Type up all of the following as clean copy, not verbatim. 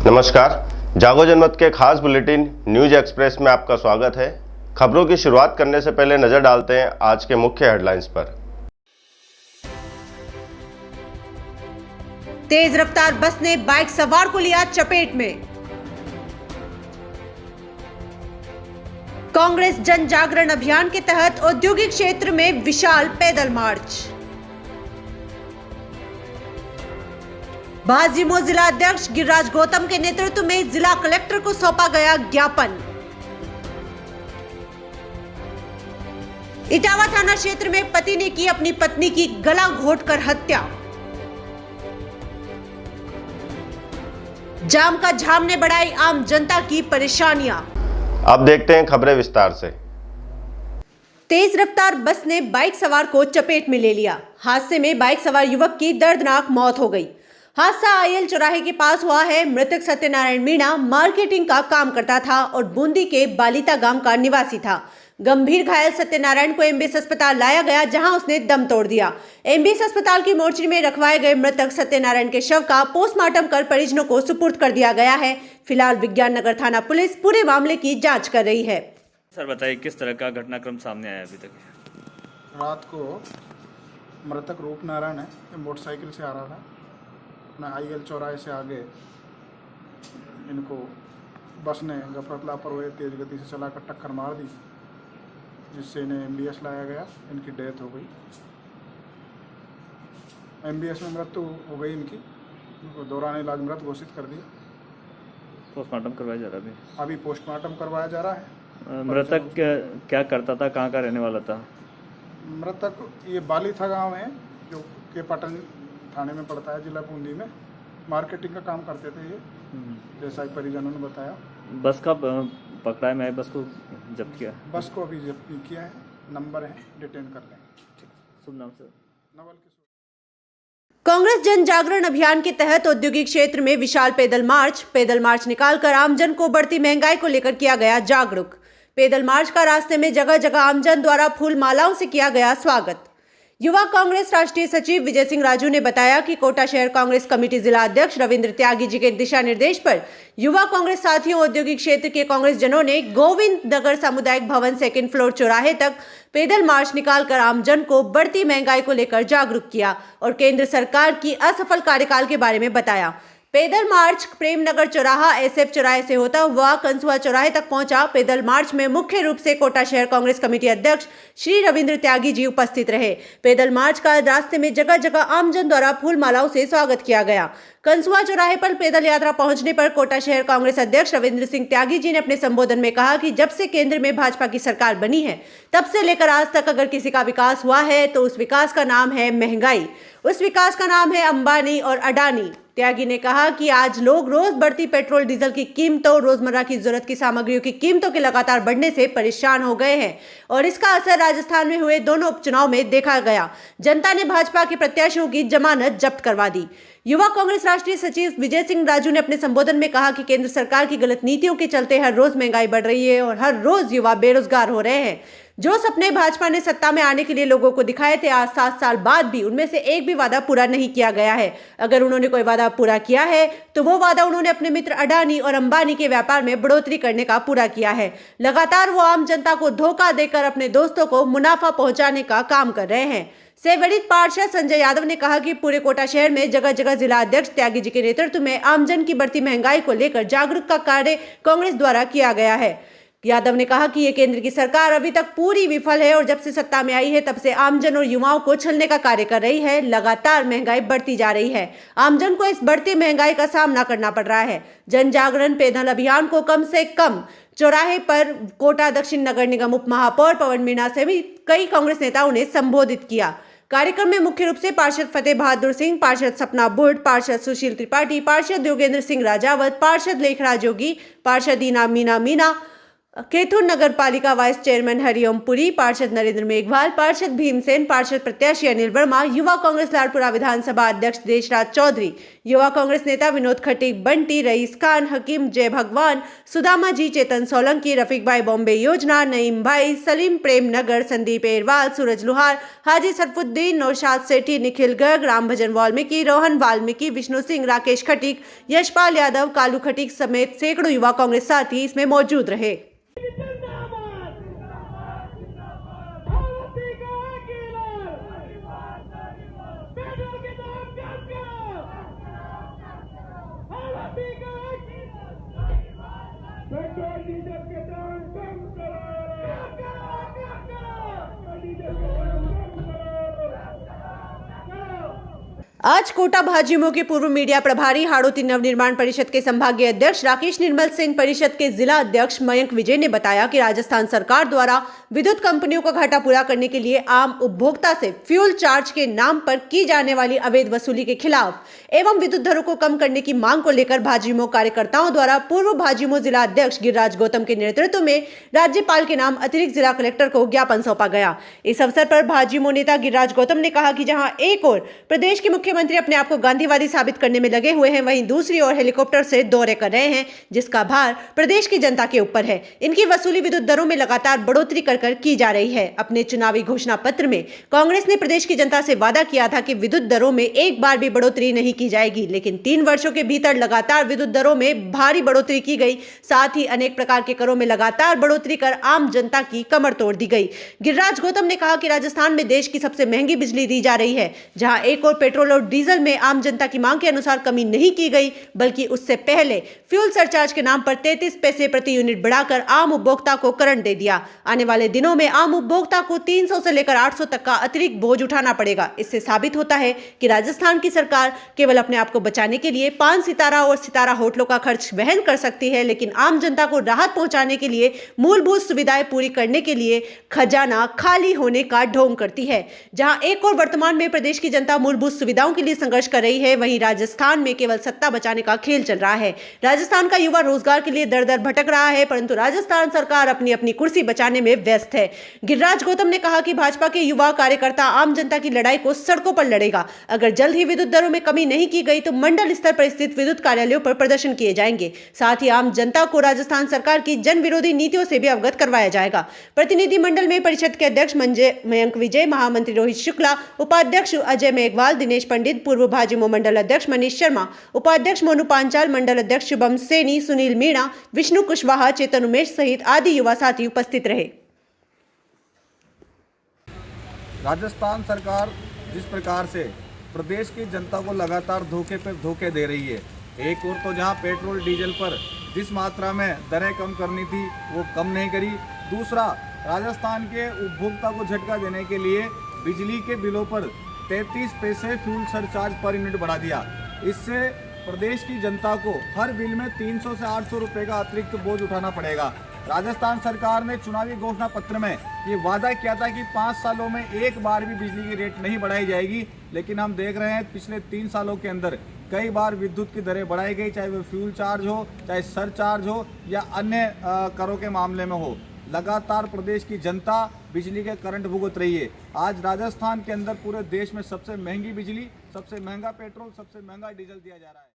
नमस्कार, जागो जनमत के खास बुलेटिन न्यूज एक्सप्रेस में आपका स्वागत है। खबरों की शुरुआत करने से पहले नजर डालते हैं आज के मुख्य हेडलाइंस पर। तेज रफ्तार बस ने बाइक सवार को लिया चपेट में। कांग्रेस जन जागरण अभियान के तहत औद्योगिक क्षेत्र में विशाल पैदल मार्च। भाजयुमो जिला अध्यक्ष गिरिराज गौतम के नेतृत्व में जिला कलेक्टर को सौंपा गया ज्ञापन। इटावा थाना क्षेत्र में पति ने की अपनी पत्नी की गला घोंटकर हत्या। जाम का झाम ने बढ़ाई आम जनता की परेशानियां। अब देखते हैं खबरें विस्तार से। तेज रफ्तार बस ने बाइक सवार को चपेट में ले लिया। हादसे में बाइक सवार युवक की दर्दनाक मौत हो गई। हादसा आयल चौराहे के पास हुआ है। मृतक सत्यनारायण मीणा मार्केटिंग का काम करता था और बूंदी के बालिता गांव का निवासी था। गंभीर घायल सत्यनारायण को एमबीएस अस्पताल लाया गया, जहां उसने दम तोड़ दिया। एमबीएस अस्पताल की मोर्चरी में रखवाए गए मृतक सत्यनारायण के शव का पोस्टमार्टम कर परिजनों को सुपुर्द कर दिया गया है। फिलहाल विज्ञान नगर थाना पुलिस पूरे मामले की जाँच कर रही है। सर बताइए, किस तरह का घटनाक्रम सामने आया अभी तक? रात को मृतक रूप नारायण है, मोटरसाइकिल से आ रहा था। अपना आईएल चौराहे से आगे इनको बस ने गफलत लापरवाही तेज गति से चलाकर टक्कर मार दी, जिससे इन्हें एमबीएस लाया गया। इनकी डेथ हो गई। एमबीएस में मृत्यु हो गई इनकी। इनको दौरान इलाज मृत घोषित कर दिया। पोस्टमार्टम करवाया जा रहा है अभी पोस्टमार्टम करवाया जा रहा है। मृतक क्या करता था, कहाँ का रहने वाला था? मृतक ये बालिथा गांव है, जो के पटन थाने में पड़ता है, जिला बूंदी में। मार्केटिंग का काम करते थे ये, जैसा कि परिजनों ने बताया। बस का पकड़ा है, मैं बस को जब्त किया? बस को अभी जब्त नहीं किया है, नंबर है, डिटेन कर लें। शुभ नाम सर? नवल किशोर। कांग्रेस जन जागरण अभियान के तहत औद्योगिक क्षेत्र में विशाल पैदल मार्च निकालकर आमजन को बढ़ती महंगाई को लेकर किया गया जागरूक। पैदल मार्च का रास्ते में जगह जगह आमजन द्वारा फूल मालाओं से किया गया स्वागत। युवा कांग्रेस राष्ट्रीय सचिव विजय सिंह राजू ने बताया कि कोटा शहर कांग्रेस कमेटी जिला अध्यक्ष रविंद्र त्यागी जी के दिशा निर्देश पर युवा कांग्रेस साथियों औद्योगिक क्षेत्र के कांग्रेस जनों ने गोविंद नगर सामुदायिक भवन 2nd फ्लोर चौराहे तक पैदल मार्च निकालकर आमजन को बढ़ती महंगाई को लेकर जागरूक किया और केंद्र सरकार की असफल कार्यकाल के बारे में बताया। पैदल मार्च प्रेमनगर चौराहा एसएफ चौराहे से होता हुआ कंसुआ चौराहे तक पहुंचा। पैदल मार्च में मुख्य रूप से कोटा शहर कांग्रेस कमेटी अध्यक्ष श्री रविंद्र त्यागी जी उपस्थित रहे। पैदल मार्च का रास्ते में जगह जगह आमजन द्वारा फूल मालाओं से स्वागत किया गया। कंसुआ चौराहे पर पैदल यात्रा पहुंचने पर कोटा शहर कांग्रेस अध्यक्ष रविंद्र सिंह त्यागी जी ने अपने संबोधन में कहा कि जब से केंद्र में भाजपा की सरकार बनी है, तब से लेकर आज तक अगर किसी का विकास हुआ है तो उस विकास का नाम है महंगाई, उस विकास का नाम है अंबानी और अडानी। त्यागी ने कहा कि आज लोग रोज बढ़ती पेट्रोल डीजल की कीमतों, रोजमर्रा की जरूरत की सामग्रियों की कीमतों के लगातार बढ़ने से परेशान हो गए हैं और इसका असर राजस्थान में हुए दोनों उपचुनाव में देखा गया। जनता ने भाजपा के प्रत्याशियों की जमानत जब्त करवा दी। युवा कांग्रेस राष्ट्रीय सचिव विजय सिंह राजू ने अपने संबोधन में कहा कि केंद्र सरकार की गलत नीतियों के चलते हर रोज महंगाई बढ़ रही है और हर रोज युवा बेरोजगार हो रहे हैं। जो सपने भाजपा ने सत्ता में आने के लिए लोगों को दिखाए थे, आज 7 साल बाद भी उनमें से एक भी वादा पूरा नहीं किया गया है। अगर उन्होंने कोई वादा पूरा किया है तो वो वादा उन्होंने अपने मित्र अडानी और अंबानी के व्यापार में बढ़ोतरी करने का पूरा किया है। लगातार वो आम जनता को धोखा देकर अपने दोस्तों को मुनाफा पहुंचाने का काम कर रहे हैं। सेवरित पार्षद संजय यादव ने कहा कि पूरे कोटा शहर में जगह जगह जिला अध्यक्ष त्यागी जी के नेतृत्व में आमजन की बढ़ती महंगाई को लेकर जागरूक का कार्य कांग्रेस द्वारा किया गया है। यादव ने कहा कि ये केंद्र की सरकार अभी तक पूरी विफल है और जब से सत्ता में आई है तब से आमजन और युवाओं को छलने का कार्य कर रही है। लगातार महंगाई बढ़ती जा रही है। आमजन को इस बढ़ती महंगाई का सामना करना पड़ रहा है। जन जागरण पैदल अभियान को कम से कम चौराहे पर कोटा दक्षिण नगर निगम उप महापौर पवन मीणा से भी कई कांग्रेस नेताओं ने संबोधित किया। कार्यक्रम में मुख्य रूप से पार्षद फतेह बहादुर सिंह, पार्षद सपना बुढ़, पार्षद सुशील त्रिपाठी, पार्षद योगेंद्र सिंह राजावत, पार्षद लेखराज योगी, पार्षद मीना कैथूर नगर पालिका वाइस चेयरमैन हरिओम पुरी, पार्षद नरेंद्र मेघवाल, पार्षद भीमसेन, पार्षद प्रत्याशी अनिल वर्मा, युवा कांग्रेस लाडपुरा विधानसभा अध्यक्ष देशराज चौधरी, युवा कांग्रेस नेता विनोद खटीक, बंटी, रईस खान, हकीम जय भगवान, सुदामा जी, चेतन सोलंकी, रफीक भाई बॉम्बे योजना, नईम भाई, सलीम प्रेम नगर, संदीप एरवाल, सूरज लुहार, हाजी सरफुद्दीन, नौशाद सेठी, निखिल गर्ग, रामभजन वाल्मीकि, रोहन वाल्मीकि, विष्णु सिंह, राकेश खटीक, यशपाल यादव, कालू खटीक समेत सैकड़ों युवा कांग्रेस साथी इसमें मौजूद रहे। आज कोटा भाजयुमो के पूर्व मीडिया प्रभारी, हाड़ौती नवनिर्माण परिषद के संभागीय अध्यक्ष राकेश निर्मल सिंह, परिषद के जिला अध्यक्ष मयंक विजय ने बताया कि राजस्थान सरकार द्वारा विद्युत कंपनियों का घाटा पूरा करने के लिए आम उपभोक्ता से फ्यूल चार्ज के नाम पर की जाने वाली अवैध वसूली के खिलाफ एवं विद्युत दरों को कम करने की मांग को लेकर भाजयुमो कार्यकर्ताओं द्वारा पूर्व भाजयुमो जिला अध्यक्ष गिरिराज गौतम के नेतृत्व में राज्यपाल के नाम अतिरिक्त जिला कलेक्टर को ज्ञापन सौंपा गया। इस अवसर पर भाजयुमो नेता गिरिराज गौतम ने कहा कि जहां एक ओर प्रदेश के मुख्यमंत्री अपने आप को गांधीवादी साबित करने में लगे हुए हैं, वहीं दूसरी ओर हेलीकॉप्टर से दौरे कर रहे हैं, जिसका भार प्रदेश की जनता के ऊपर है। इनकी वसूली विद्युत दरों में लगातार बढ़ोतरी कर की जा रही है। अपने चुनावी घोषणा पत्र में कांग्रेस ने प्रदेश की जनता से वादा किया था कि विद्युत दरों में एक बार भी बढ़ोतरी नहीं की जाएगी, लेकिन 3 वर्षों के भीतर लगातार विद्युत दरों में भारी बढ़ोतरी की गई। साथ ही अनेक प्रकार के करों में लगातार बढ़ोतरी कर आम जनता की कमर तोड़ दी गई। गिरिराज गौतम ने कहा कि राजस्थान में देश की सबसे महंगी बिजली दी जा रही है, जहां एक और पेट्रोल और डीजल में आम जनता की मांग के अनुसार कमी नहीं की गई, बल्कि उससे पहले फ्यूल सरचार्ज के नाम पर 33 पैसे प्रति यूनिट बढ़ाकर आम उपभोक्ता को करंट दे दिया। आने वाले दिनों में आम उपभोक्ता को 300 से लेकर 800 तक का अतिरिक्त बोझ उठाना पड़ेगा। इससे साबित होता है कि राजस्थान की सरकार केवल अपने आप को बचाने के लिए 5 सितारा और सितारा होटलों का खर्च वहन कर सकती है, लेकिन आम जनता को राहत पहुंचाने के लिए, मूलभूत सुविधाएं पूरी करने के लिए खजाना खाली होने का ढोंग करती है। जहां एक और वर्तमान में प्रदेश की जनता मूलभूत सुविधाओं के लिए संघर्ष कर रही है, वहीं राजस्थान में केवल सत्ता बचाने का खेल चल रहा है। राजस्थान का युवा रोजगार के लिए दर-दर भटक रहा है, परंतु राजस्थान सरकार अपनी अपनी कुर्सी बचाने में व्यस्त है। गिरिराज गौतम ने कहा कि भाजपा के युवा कार्यकर्ता आम जनता की लड़ाई को सड़कों पर लड़ेगा। अगर जल्द ही विद्युत दरों में कमी नहीं की गई तो मंडल स्तर पर स्थित विद्युत कार्यालयों पर प्रदर्शन किए जाएंगे। साथ ही आम जनता को राजस्थान सरकार की जन विरोधी नीतियों से भी अवगत करवाया जाएगा। प्रतिनिधि मंडल में परिषद के अध्यक्ष मयंक विजय, महामंत्री रोहित शुक्ला, उपाध्यक्ष अजय मेघवाल, दिनेश पंडित, पूर्व भाजयुमो मंडल अध्यक्ष मनीष शर्मा, उपाध्यक्ष मोनू पांचाल, मंडल अध्यक्ष शुभम सैनी, सुनील मीणा, विष्णु कुशवाहा, चेतन उमेश सहित आदि युवा साथी उपस्थित रहे। राजस्थान सरकार जिस प्रकार से प्रदेश की जनता को लगातार धोखे पर धोखे दे रही है, एक और तो जहां पेट्रोल डीजल पर जिस मात्रा में दरें कम करनी थी वो कम नहीं करी, दूसरा राजस्थान के उपभोक्ता को झटका देने के लिए बिजली के बिलों पर 33 पैसे फ्यूल सरचार्ज पर यूनिट बढ़ा दिया। इससे प्रदेश की जनता को हर बिल में 300 से 800 रुपये का अतिरिक्त बोझ उठाना पड़ेगा। राजस्थान सरकार ने चुनावी घोषणा पत्र में ये वादा किया था कि 5 सालों में एक बार भी बिजली की रेट नहीं बढ़ाई जाएगी, लेकिन हम देख रहे हैं पिछले 3 सालों के अंदर कई बार विद्युत की दरें बढ़ाई गई, चाहे वो फ्यूल चार्ज हो, चाहे सरचार्ज हो या अन्य करों के मामले में हो। लगातार प्रदेश की जनता बिजली के करंट भुगत रही है। आज राजस्थान के अंदर पूरे देश में सबसे महंगी बिजली, सबसे महंगा पेट्रोल, सबसे महंगा डीजल दिया जा रहा है।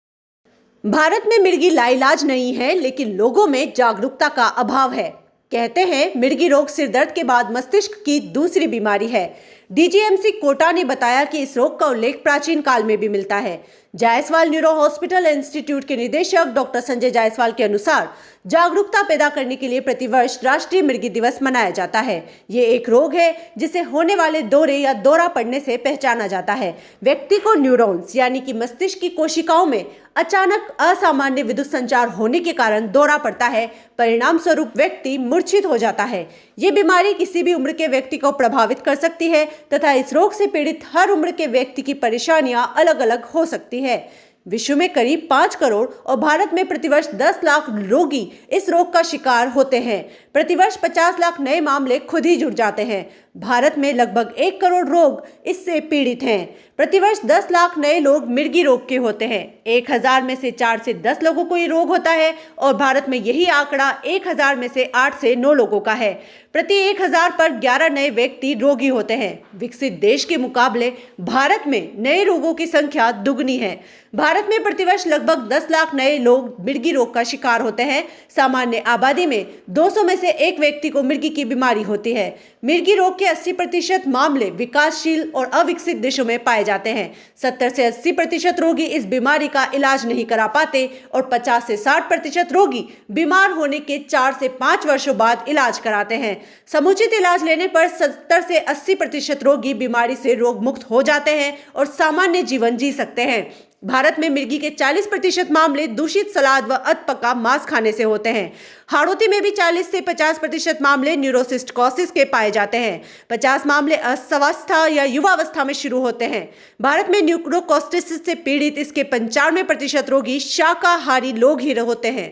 भारत में मिर्गी लाइलाज नहीं है, लेकिन लोगों में जागरूकता का अभाव है। कहते हैं मिर्गी रोग सिर दर्द के बाद मस्तिष्क की दूसरी बीमारी है। डीजीएमसी कोटा ने बताया कि इस रोग का उल्लेख प्राचीन काल में भी मिलता है। जायसवाल न्यूरो हॉस्पिटल इंस्टीट्यूट के निदेशक डॉक्टर संजय जायसवाल के अनुसार जागरूकता पैदा करने के लिए प्रतिवर्ष राष्ट्रीय मिर्गी दिवस मनाया जाता है। ये एक रोग है जिसे होने वाले दौरे या दौरा पड़ने से पहचाना जाता है। व्यक्ति को न्यूरॉन्स यानी कि मस्तिष्क की कोशिकाओं में अचानक असामान्य विद्युत संचार होने के कारण दौरा पड़ता है। परिणाम स्वरूप व्यक्ति मूर्छित हो जाता है। ये बीमारी किसी भी उम्र के व्यक्ति को प्रभावित कर सकती है तथा इस रोग से पीड़ित हर उम्र के व्यक्ति की परेशानियां अलग अलग हो सकती है। विश्व में करीब 5 करोड़ और भारत में प्रतिवर्ष 10 लाख रोगी इस रोग का शिकार होते हैं। प्रतिवर्ष 50 लाख नए मामले खुद ही जुड़ जाते हैं। भारत में लगभग 1 करोड़ लोग इससे पीड़ित हैं। प्रतिवर्ष 10 लाख नए लोग मिर्गी रोग के होते हैं। 1000 में से 4 से 10 लोगों को ये रोग होता है और भारत में यही आंकड़ा 1000 में से 8 से 9 लोगों का है। प्रति 1000 पर 11 नए व्यक्ति रोगी होते हैं। विकसित देश के मुकाबले भारत में नए रोगों की संख्या दुगनी है। भारत में प्रतिवर्ष लगभग 10 लाख नए लोग मिर्गी रोग का शिकार होते हैं। सामान्य आबादी में 200 में से 1 व्यक्ति को मिर्गी की बीमारी होती है। मिर्गी रोग के 80% मामले विकासशील और अविकसित देशों में पाए जाते हैं। 70 से 80% रोगी इस बीमारी का इलाज नहीं करा पाते और 50 से 60% रोगी बीमार होने के 4 से 5 वर्षों बाद इलाज कराते हैं। समुचित इलाज लेने पर 70 से 80% रोगी बीमारी से रोग मुक्त हो जाते हैं और सामान्य जीवन जी सकते हैं। भारत में मिर्गी के 40% मामले दूषित सलाद व अधपका मांस खाने से होते हैं। हाड़ौती में भी 40 से 50% मामले न्यूरोसिस्टिकोसिस के पाए जाते हैं। 50 मामले अस्वस्थता या युवावस्था में शुरू होते हैं। भारत में न्यूरोकोस्टिसिस से पीड़ित इसके 95% रोगी शाकाहारी लोग ही होते हैं।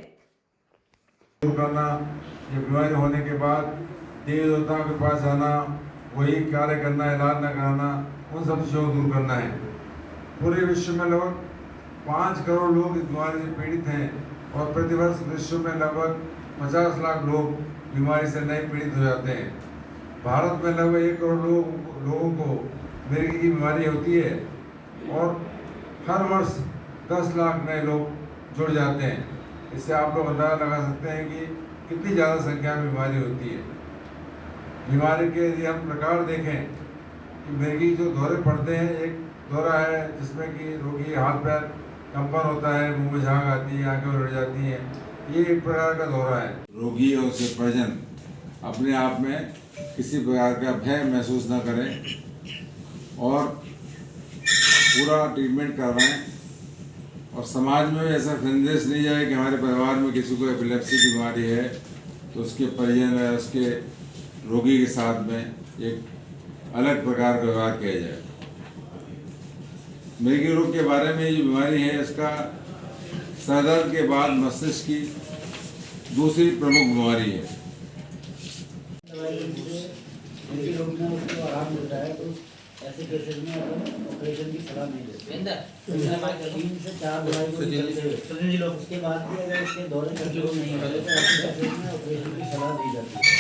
करना, ये बीमारी होने के बाद देवी देवताओं के पास जाना, वही कार्य करना, इलाज न कराना, उन सब चीज़ों को दूर करना है। पूरे विश्व में लगभग 5 करोड़ लोग इस बीमारी से पीड़ित हैं और प्रतिवर्ष विश्व में लगभग 50 लाख लोग बीमारी से नए पीड़ित हो जाते हैं। भारत में लगभग 1 करोड़ लोगों को मिर्गी की बीमारी होती है और हर वर्ष 10 लाख नए लोग जुड़ जाते हैं। इससे आप लोग अंदाजा लगा सकते हैं कि कितनी ज़्यादा संख्या में बीमारी होती है। बीमारी के यदि हम प्रकार देखें कि मिर्गी जो दौरे पड़ते हैं, एक दौरा है जिसमें कि रोगी हाथ पैर कंपन होता है, मुंह में झाग आती है, आंखें उलट जाती हैं, ये एक प्रकार का दौरा है। रोगी और उसके परिजन अपने आप में किसी प्रकार का भय महसूस न करें और पूरा ट्रीटमेंट करवाएं और समाज में भी ऐसा संदेश नहीं जाए कि हमारे परिवार में किसी को एपिलेप्सी की बीमारी है तो उसके परिजन या उसके रोगी के साथ में एक अलग प्रकार का व्यवहार किया जाए। मिर्गी रोग के बारे में जो बीमारी है, इसका सर के बाद मस्तिष्क की दूसरी प्रमुख बीमारी है। मिर्गी रोग में उसको आराम मिलता है तो ऐसे केसेस में अपन ऑपरेशन की सलाह नहीं देते। 3 से 4 दवाई को चलते हुए उसके बाद भी अगर इसके दौरे कंट्रोल नहीं होते तो ऐसे केसेस में ऑपरेशन की सलाह दी जाती है।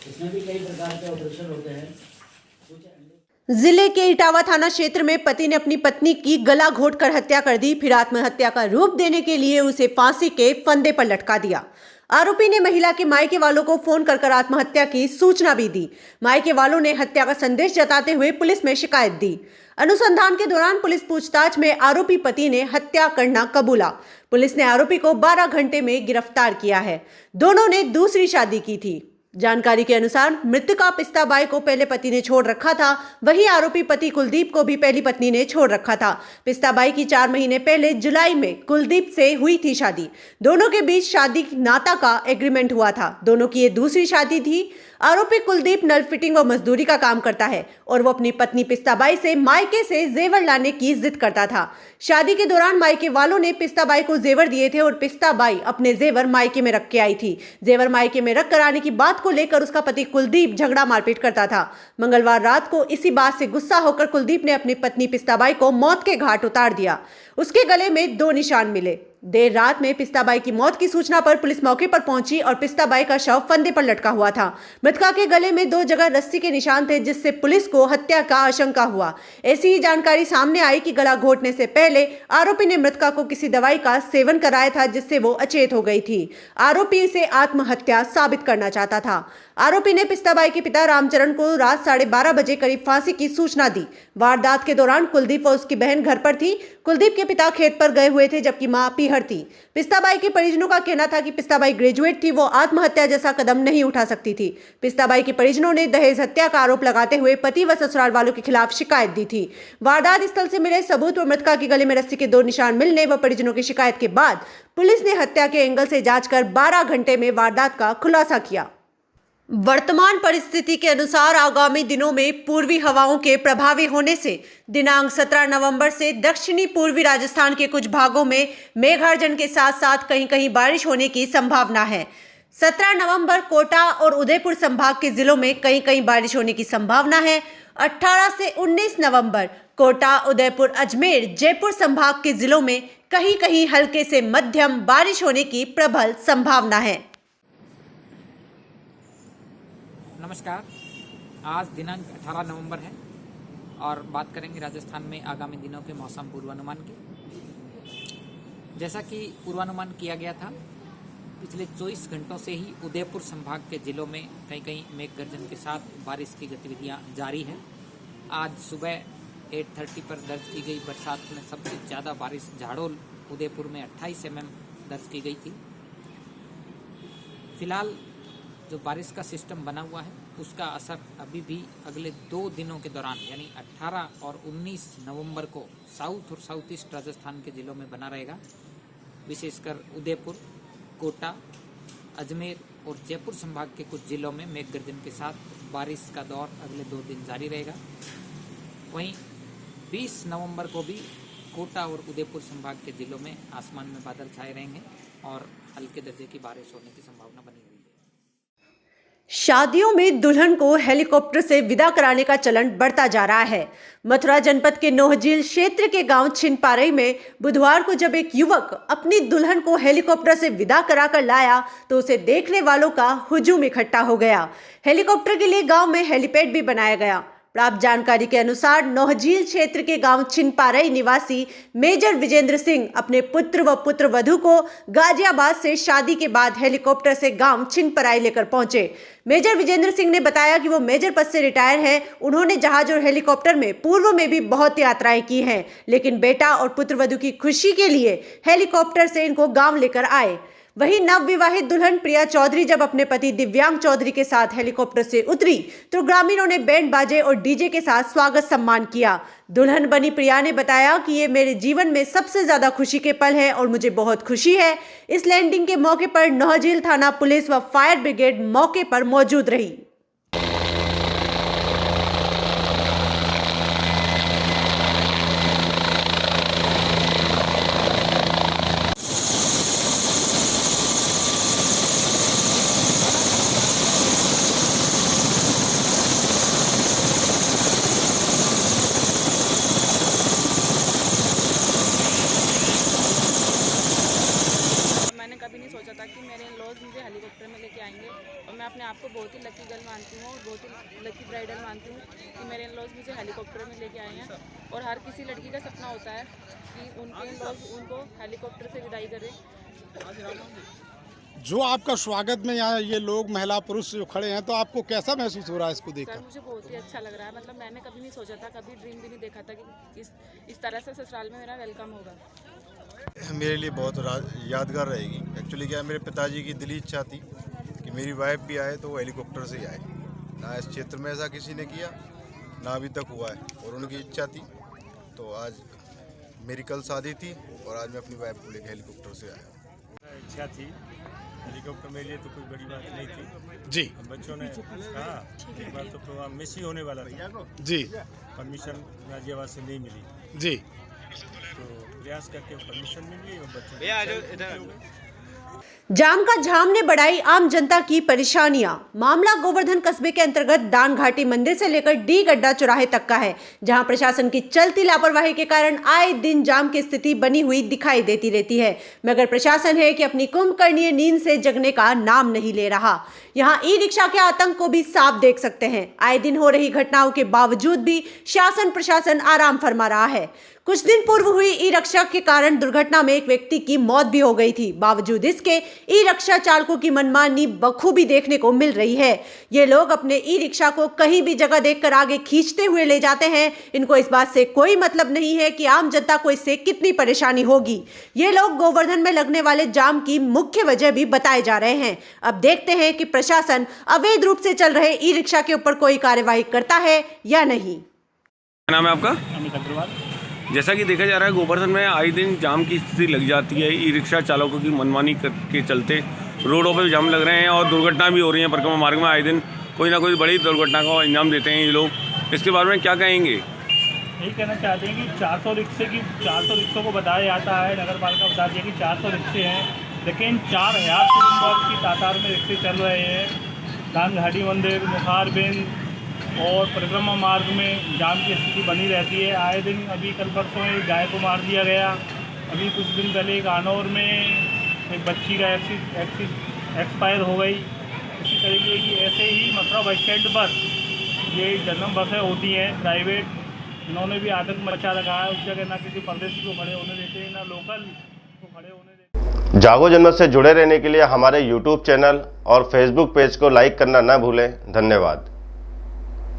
इसमें भी कई प्रकार के ऑपरेशन होते हैं। जिले के इटावा थाना क्षेत्र में पति ने अपनी पत्नी की गला घोंटकर हत्या कर दी। फिर आत्महत्या का रूप देने के लिए उसे फांसी के फंदे पर लटका दिया। आरोपी ने महिला के मायके वालों को फोन कर आत्महत्या की सूचना भी दी। मायके वालों ने हत्या का संदेश जताते हुए पुलिस में शिकायत दी। अनुसंधान के दौरान पुलिस पूछताछ में आरोपी पति ने हत्या करना कबूला। पुलिस ने आरोपी को 12 घंटे में गिरफ्तार किया है। दोनों ने दूसरी शादी की थी। जानकारी के अनुसार मृतका पिस्ताबाई को पहले पति ने छोड़ रखा था, वहीं आरोपी पति कुलदीप को भी पहली पत्नी ने छोड़ रखा था। पिस्ताबाई की 4 महीने पहले जुलाई में कुलदीप से हुई थी शादी। दोनों के बीच शादी नाता का एग्रीमेंट हुआ था। दोनों की ये दूसरी शादी थी। आरोपी कुलदीप नल फिटिंग व मजदूरी का काम करता है और वो अपनी पत्नी पिस्ताबाई से मायके से जेवर लाने की जिद करता था। शादी के दौरान मायके वालों ने पिस्ताबाई को जेवर दिए थे और पिस्ताबाई अपने जेवर मायके में रख के आई थी। जेवर मायके में रख कर आने की बात को लेकर उसका पति कुलदीप झगड़ा मारपीट करता था। मंगलवार रात को इसी बात से गुस्सा होकर कुलदीप ने अपनी पत्नी पिस्ताबाई को मौत के घाट उतार दिया। उसके गले में 2 निशान मिले। देर रात में पिस्ताबाई की मौत की सूचना पर पुलिस मौके पर पहुंची और पिस्ताबाई का शव फंदे पर लटका हुआ था। मृतका के गले में 2 जगह रस्सी के निशान थे, जिससे पुलिस को हत्या का आशंका हुआ। ऐसी ही जानकारी सामने आई कि गला घोंटने से पहले आरोपी ने मृतका को किसी दवाई का सेवन कराया था, जिससे वो अचेत हो गई थी। आरोपी इसे आत्महत्या साबित करना चाहता था। आरोपी ने पिस्ताबाई के पिता रामचरण को रात 12:30 बजे करीब फांसी की सूचना दी। वारदात के दौरान कुलदीप और उसकी बहन घर पर थी। कुलदीप के पिता खेत पर गए हुए थे, जबकि मां पीहर थी। पिस्ताबाई के परिजनों का कहना था कि पिस्ताबाई ग्रेजुएट थी, वो आत्महत्या जैसा कदम नहीं उठा सकती थी। पिस्ताबाई के परिजनों ने दहेज हत्या का आरोप लगाते हुए पति व ससुराल वालों के खिलाफ शिकायत दी थी। वारदात स्थल से मिले सबूत व मृतका के गले में रस्सी के 2 निशान मिलने व परिजनों की शिकायत के बाद पुलिस ने हत्या के एंगल से जांच कर 12 घंटे में वारदात का खुलासा किया। वर्तमान परिस्थिति के अनुसार आगामी दिनों में पूर्वी हवाओं के प्रभावी होने से दिनांक 17 नवंबर से दक्षिणी पूर्वी राजस्थान के कुछ भागों में मेघार्जन के साथ साथ कहीं कहीं बारिश होने की संभावना है। 17 नवंबर कोटा और उदयपुर संभाग के जिलों में कहीं कहीं बारिश होने की संभावना है। 18 से 19 नवंबर कोटा, उदयपुर, अजमेर, जयपुर संभाग के जिलों में कहीं कहीं हल्के से मध्यम बारिश होने की प्रबल संभावना है। नमस्कार, आज दिनांक 18 नवंबर है और बात करेंगे राजस्थान में आगामी दिनों के मौसम पूर्वानुमान की। जैसा कि पूर्वानुमान किया गया था, पिछले 24 घंटों से ही उदयपुर संभाग के जिलों में कहीं कहीं मेघ गर्जन के साथ बारिश की गतिविधियां जारी है। आज सुबह 8:30 पर दर्ज की गई बरसात में सबसे ज़्यादा बारिश झाड़ोल उदयपुर में 28 mm दर्ज की गई थी। फिलहाल जो बारिश का सिस्टम बना हुआ है उसका असर अभी भी अगले 2 दिनों के दौरान यानी 18 और 19 नवंबर को साउथ और साउथ ईस्ट राजस्थान के जिलों में बना रहेगा। विशेषकर उदयपुर, कोटा, अजमेर और जयपुर संभाग के कुछ जिलों में मेघ गर्जन के साथ बारिश का दौर अगले 2 दिन जारी रहेगा। वहीं 20 नवंबर को भी कोटा और उदयपुर संभाग के जिलों में आसमान में बादल छाए रहेंगे और हल्के दर्जे की बारिश होने की संभावना बनी हुई है। शादियों में दुल्हन को हेलीकॉप्टर से विदा कराने का चलन बढ़ता जा रहा है। मथुरा जनपद के नोहझील क्षेत्र के गांव छिनपारई में बुधवार को जब एक युवक अपनी दुल्हन को हेलीकॉप्टर से विदा कराकर लाया तो उसे देखने वालों का हुजूम इकट्ठा हो गया। हेलीकॉप्टर के लिए गांव में हेलीपैड भी बनाया गया। प्राप्त जानकारी के अनुसार नोहझील क्षेत्र के गांव छिनपारई निवासी मेजर विजेंद्र सिंह अपने पुत्र व पुत्रवधू को गाजियाबाद से शादी के बाद हेलीकॉप्टर से गांव छिनपारई लेकर पहुंचे। मेजर विजेंद्र सिंह ने बताया कि वो मेजर पद से रिटायर हैं। उन्होंने जहाज और हेलीकॉप्टर में पूर्व में भी बहुत यात्राएं की हैं, लेकिन बेटा और पुत्रवधू की खुशी के लिए हेलीकॉप्टर से इनको गाँव लेकर आए। वहीं नवविवाहित दुल्हन प्रिया चौधरी जब अपने पति दिव्यांग चौधरी के साथ हेलीकॉप्टर से उतरी तो ग्रामीणों ने बैंड बाजे और डीजे के साथ स्वागत सम्मान किया। दुल्हन बनी प्रिया ने बताया कि ये मेरे जीवन में सबसे ज्यादा खुशी के पल है और मुझे बहुत खुशी है। इस लैंडिंग के मौके पर नोहझील थाना पुलिस व फायर ब्रिगेड मौके पर मौजूद रही। कभी नहीं सोचा था कि मेरे इन-लॉज मुझे हेलीकॉप्टर में लेके आएंगे और मैं अपने आप को बहुत ही लकी गर्ल मानती हूँ और बहुत ही लकी ब्राइडल मानती हूँ कि मेरे इन-लॉज मुझे हेलीकॉप्टर में लेके आए हैं। और हर किसी लड़की का सपना होता है कि उनके इन-लॉज उनको हेलीकॉप्टर से विदाई करें। जो आपका स्वागत में यहाँ ये लोग महिला पुरुष जो खड़े हैं, तो आपको कैसा महसूस हो रहा है इसको देखकर? सर, मुझे बहुत ही अच्छा लग रहा है। मतलब मैंने कभी नहीं सोचा था, कभी ड्रीम भी नहीं देखा था कि इस तरह से ससुराल में मेरा वेलकम होगा। मेरे लिए बहुत यादगार रहेगी। एक्चुअली क्या है, मेरे पिताजी की दिली इच्छा थी कि मेरी वाइफ भी आए तो वो हेलीकॉप्टर से ही आए। ना इस क्षेत्र में ऐसा किसी ने किया, ना अभी तक हुआ है, और उनकी इच्छा थी। तो आज मेरी कल शादी थी और आज मैं अपनी वाइफ को लेकर हेलीकॉप्टर से आया। इच्छा थी, हेलीकॉप्टर मेरे लिए तो कोई बड़ी बात नहीं थी जी। बच्चों ने कहा एक बार तो प्रोग्राम मिस ही होने वाला था जी। परमिशन गाजियाबाद से नहीं मिली जी, तो प्रयास करके परमिशन मिल गई और बच्चों जाम का झाम ने बढ़ाई आम जनता की परेशानियां। मामला गोवर्धन कस्बे के अंतर्गत दान घाटी मंदिर से लेकर डी गड्ढा चौराहे तक का है, जहां प्रशासन की चलती लापरवाही के कारण आए दिन जाम की स्थिति बनी हुई दिखाई देती रहती है, मगर प्रशासन है कि अपनी कुंभकर्णीय नींद से जगने का नाम नहीं ले रहा। यहाँ ई रिक्शा के आतंक को भी साफ देख सकते हैं। आए दिन हो रही घटनाओं के बावजूद भी शासन प्रशासन आराम फरमा रहा है। कुछ दिन पूर्व हुई ई रिक्शा के कारण दुर्घटना में एक व्यक्ति की मौत भी हो गई थी। बावजूद इसके ई रिक्शा चालकों की मनमानी बखूबी देखने को मिल रही है। ये लोग अपने ई रिक्शा को कहीं भी जगह देखकर आगे खींचते हुए ले जाते हैं। इनको इस बात से कोई मतलब नहीं है कि आम जनता को इससे कितनी परेशानी होगी। ये लोग गोवर्धन में लगने वाले जाम की मुख्य वजह भी बताए जा रहे हैं। अब देखते हैं कि प्रशासन अवैध रूप से चल रहे ई रिक्शा के ऊपर कोई कार्यवाही करता है या नहीं। क्या नाम है आपका? जैसा कि देखा जा रहा है, गोवर्धन में आए दिन जाम की स्थिति लग जाती है। ई रिक्शा चालकों की मनमानी के चलते रोडों पर जाम लग रहे हैं और दुर्घटना भी हो रही है। परिक्रमा मार्ग में आए दिन कोई ना कोई बड़ी दुर्घटना को अंजाम देते हैं ये लोग। इसके बारे में क्या कहेंगे? यही कहना चाहते हैं कि 400 रिक्शे को बताया जाता है, नगर पालिका बताती है कि 400 रिक्शे हैं, लेकिन 4000 से ऊपर की तादाद में रिक्शे चल रहे हैं। दानघाटी मंदिर, मुखारबिंद और परिक्रमा मार्ग में जाम की स्थिति बनी रहती है आए दिन। अभी कल परसों एक गाय को मार दिया गया। अभी कुछ दिन पहले एक आनौर में एक बच्ची का एक्सपायर हो गई। इसी तरीके की ऐसे ही मथुरा बस स्टैंड पर ये जन्म बसें होती हैं प्राइवेट, इन्होंने भी आतंक मचा रखा है। उस जगह ना किसी परदेशी को खड़े होने देते हैं, ना लोकल को खड़े होने देते। जागो जनमत से जुड़े रहने के लिए हमारे YouTube चैनल और Facebook पेज को लाइक करना ना भूलें। धन्यवाद।